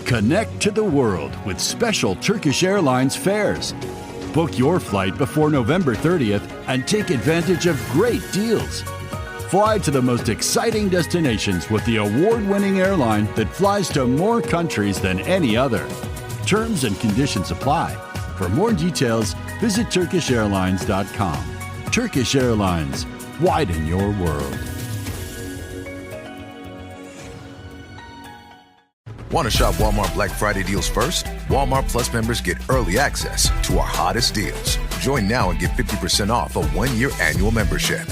Connect to the world with special Turkish Airlines fares. Book your flight before November 30th and take advantage of great deals. Fly to the most exciting destinations with the award-winning airline that flies to more countries than any other. Terms and conditions apply. For more details, visit turkishairlines.com. Turkish Airlines, widen your world. Want to shop Walmart Black Friday deals first? Walmart Plus members get early access to our hottest deals. Join now and get 50% off a one-year annual membership.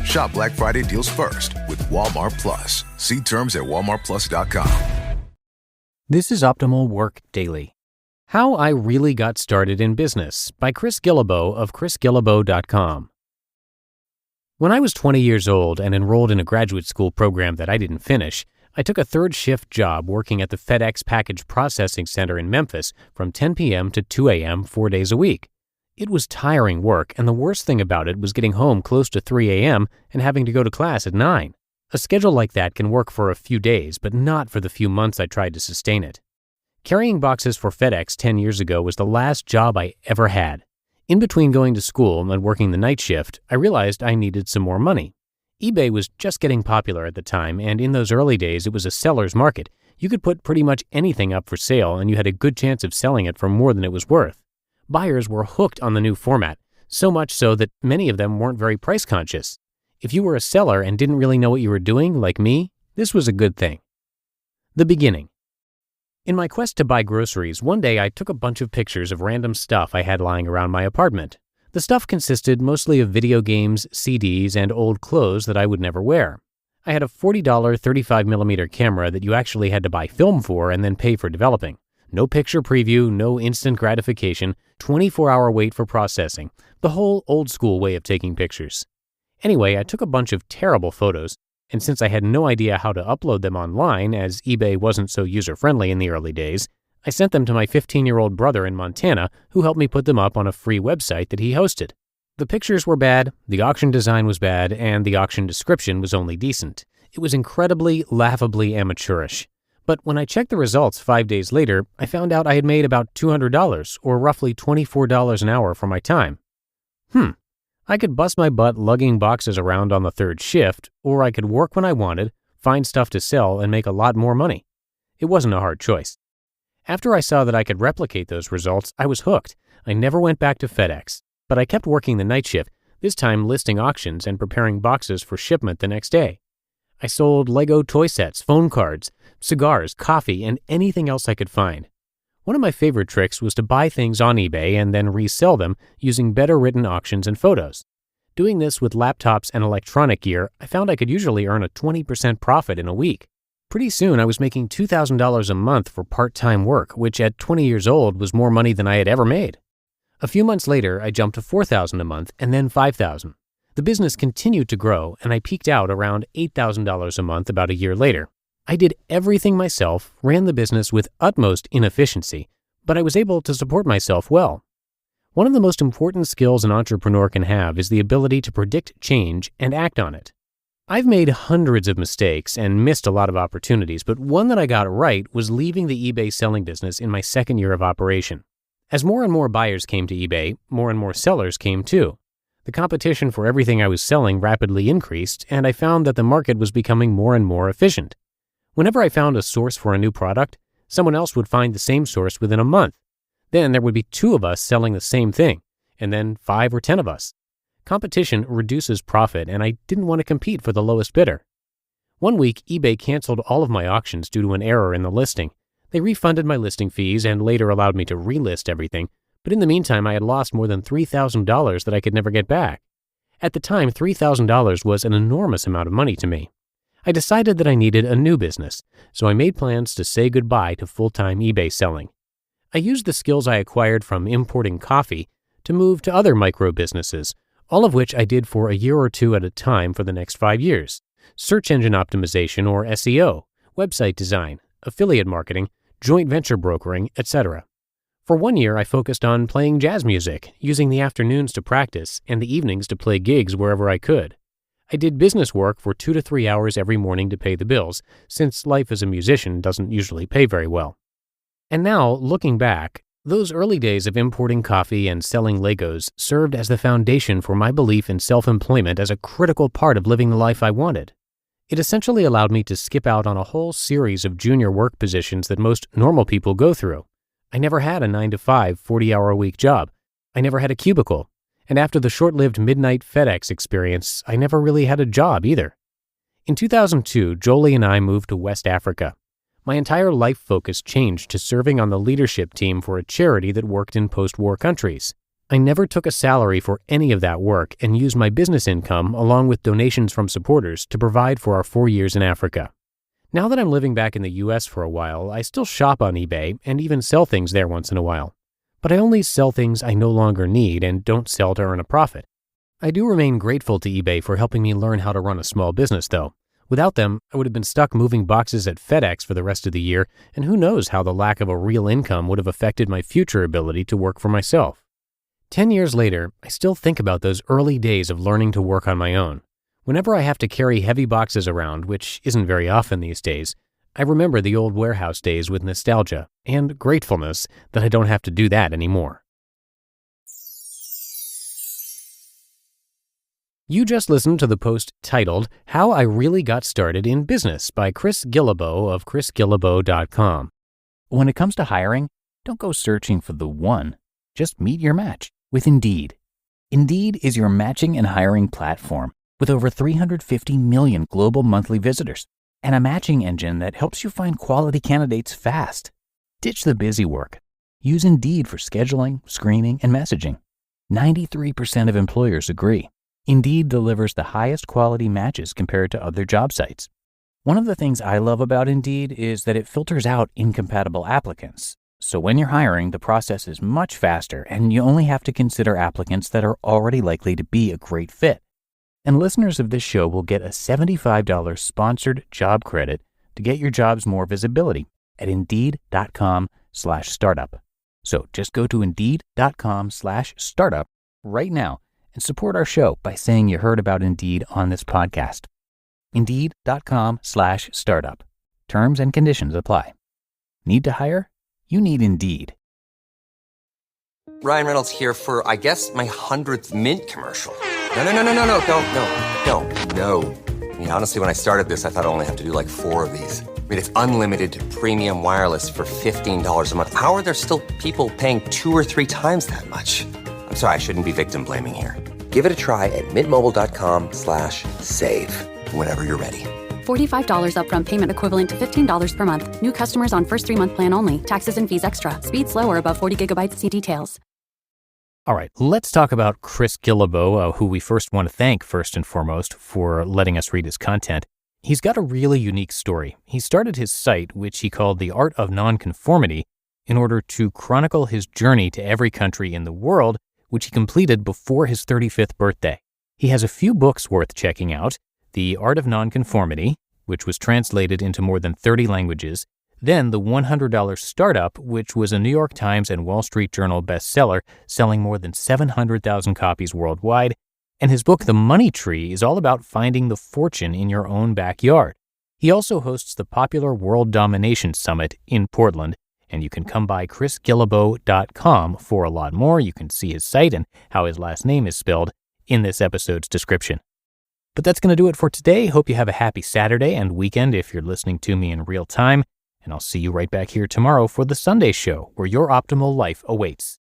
Shop Black Friday deals first with Walmart Plus. See terms at walmartplus.com. This is Optimal Work Daily. How I Really Got Started in Business by Chris Guillebeau of chrisguillebeau.com. When I was 20 years old and enrolled in a graduate school program that I didn't finish, I took a third shift job working at the FedEx Package Processing Center in Memphis from 10 p.m. to 2 a.m. 4 days a week. It was tiring work, and the worst thing about it was getting home close to 3 a.m. and having to go to class at 9. A schedule like that can work for a few days, but not for the few months I tried to sustain it. Carrying boxes for FedEx 10 years ago was the last job I ever had. In between going to school and working the night shift, I realized I needed some more money. eBay was just getting popular at the time, and in those early days it was a seller's market. You could put pretty much anything up for sale, and you had a good chance of selling it for more than it was worth. Buyers were hooked on the new format, so much so that many of them weren't very price conscious. If you were a seller and didn't really know what you were doing, like me, this was a good thing. The beginning. In my quest to buy groceries, one day I took a bunch of pictures of random stuff I had lying around my apartment. The stuff consisted mostly of video games, CDs, and old clothes that I would never wear. I had a $40 35mm camera that you actually had to buy film for and then pay for developing. No picture preview, no instant gratification, 24-hour wait for processing, the whole old-school way of taking pictures. Anyway, I took a bunch of terrible photos, and since I had no idea how to upload them online, as eBay wasn't so user-friendly in the early days, I sent them to my 15-year-old brother in Montana, who helped me put them up on a free website that he hosted. The pictures were bad, the auction design was bad, and the auction description was only decent. It was incredibly, laughably amateurish. But when I checked the results 5 days later, I found out I had made about $200, or roughly $24 an hour for my time. I could bust my butt lugging boxes around on the third shift, or I could work when I wanted, find stuff to sell, and make a lot more money. It wasn't a hard choice. After I saw that I could replicate those results, I was hooked. I never went back to FedEx, but I kept working the night shift, this time listing auctions and preparing boxes for shipment the next day. I sold Lego toy sets, phone cards, cigars, coffee, and anything else I could find. One of my favorite tricks was to buy things on eBay and then resell them using better written auctions and photos. Doing this with laptops and electronic gear, I found I could usually earn a 20% profit in a week. Pretty soon, I was making $2,000 a month for part-time work, which at 20 years old was more money than I had ever made. A few months later, I jumped to $4,000 a month and then $5,000. The business continued to grow, and I peaked out around $8,000 a month about a year later. I did everything myself, ran the business with utmost inefficiency, but I was able to support myself well. One of the most important skills an entrepreneur can have is the ability to predict change and act on it. I've made hundreds of mistakes and missed a lot of opportunities, but one that I got right was leaving the eBay selling business in my second year of operation. As more and more buyers came to eBay, more and more sellers came too. The competition for everything I was selling rapidly increased, and I found that the market was becoming more and more efficient. Whenever I found a source for a new product, someone else would find the same source within a month. Then there would be 2 of us selling the same thing, and then 5 or 10 of us. Competition reduces profit, and I didn't want to compete for the lowest bidder. One week, eBay canceled all of my auctions due to an error in the listing. They refunded my listing fees and later allowed me to relist everything, but in the meantime I had lost more than $3,000 that I could never get back. At the time, $3,000 was an enormous amount of money to me. I decided that I needed a new business, so I made plans to say goodbye to full-time eBay selling. I used the skills I acquired from importing coffee to move to other micro businesses, all of which I did for a year or 2 at a time for the next 5 years. Search engine optimization or SEO, website design, affiliate marketing, joint venture brokering, etc. For 1 year, I focused on playing jazz music, using the afternoons to practice and the evenings to play gigs wherever I could. I did business work for 2 to 3 hours every morning to pay the bills, since life as a musician doesn't usually pay very well. And now, looking back, those early days of importing coffee and selling Legos served as the foundation for my belief in self-employment as a critical part of living the life I wanted. It essentially allowed me to skip out on a whole series of junior work positions that most normal people go through. I never had a 9-to-5, 40-hour-a-week job. I never had a cubicle. And after the short-lived midnight FedEx experience, I never really had a job either. In 2002, Jolie and I moved to West Africa. My entire life focus changed to serving on the leadership team for a charity that worked in post-war countries. I never took a salary for any of that work and used my business income, along with donations from supporters, to provide for our 4 years in Africa. Now that I'm living back in the US for a while, I still shop on eBay and even sell things there once in a while. But I only sell things I no longer need and don't sell to earn a profit. I do remain grateful to eBay for helping me learn how to run a small business, though. Without them, I would have been stuck moving boxes at FedEx for the rest of the year, and who knows how the lack of a real income would have affected my future ability to work for myself. 10 years later, I still think about those early days of learning to work on my own. Whenever I have to carry heavy boxes around, which isn't very often these days, I remember the old warehouse days with nostalgia and gratefulness that I don't have to do that anymore. You just listened to the post titled, How I Really Got Started in Business by Chris Guillebeau of chrisguillebeau.com. When it comes to hiring, don't go searching for the one. Just meet your match with Indeed. Indeed is your matching and hiring platform with over 350 million global monthly visitors and a matching engine that helps you find quality candidates fast. Ditch the busy work. Use Indeed for scheduling, screening, and messaging. 93% of employers agree. Indeed delivers the highest quality matches compared to other job sites. One of the things I love about Indeed is that it filters out incompatible applicants. So when you're hiring, the process is much faster and you only have to consider applicants that are already likely to be a great fit. And listeners of this show will get a $75 sponsored job credit to get your jobs more visibility at Indeed.com/startup. So just go to Indeed.com/startup right now and support our show by saying you heard about Indeed on this podcast. Indeed.com/startup. Terms and conditions apply. Need to hire? You need Indeed. Ryan Reynolds here for, I guess, my 100th Mint commercial. No, don't. I mean, honestly, when I started this, I thought I only have to do like 4 of these. I mean, it's unlimited premium wireless for $15 a month. How are there still people paying 2 or 3 times that much? I'm sorry, I shouldn't be victim blaming here. Give it a try at mintmobile.com/save. Whenever you're ready. $45 upfront payment equivalent to $15 per month. New customers on first 3-month plan only. Taxes and fees extra. Speed slower above 40 gigabytes. See details. All right, let's talk about Chris Guillebeau, who we first want to thank first and foremost for letting us read his content. He's got a really unique story. He started his site, which he called The Art of Nonconformity, in order to chronicle his journey to every country in the world, which he completed before his 35th birthday. He has a few books worth checking out: The Art of Nonconformity, which was translated into more than 30 languages, then The $100 Startup, which was a New York Times and Wall Street Journal bestseller, selling more than 700,000 copies worldwide, and his book The Money Tree is all about finding the fortune in your own backyard. He also hosts the popular World Domination Summit in Portland, and you can come by chrisguillebeau.com for a lot more. You can see his site and how his last name is spelled in this episode's description. But that's going to do it for today. Hope you have a happy Saturday and weekend if you're listening to me in real time. And I'll see you right back here tomorrow for the Sunday show, where your optimal life awaits.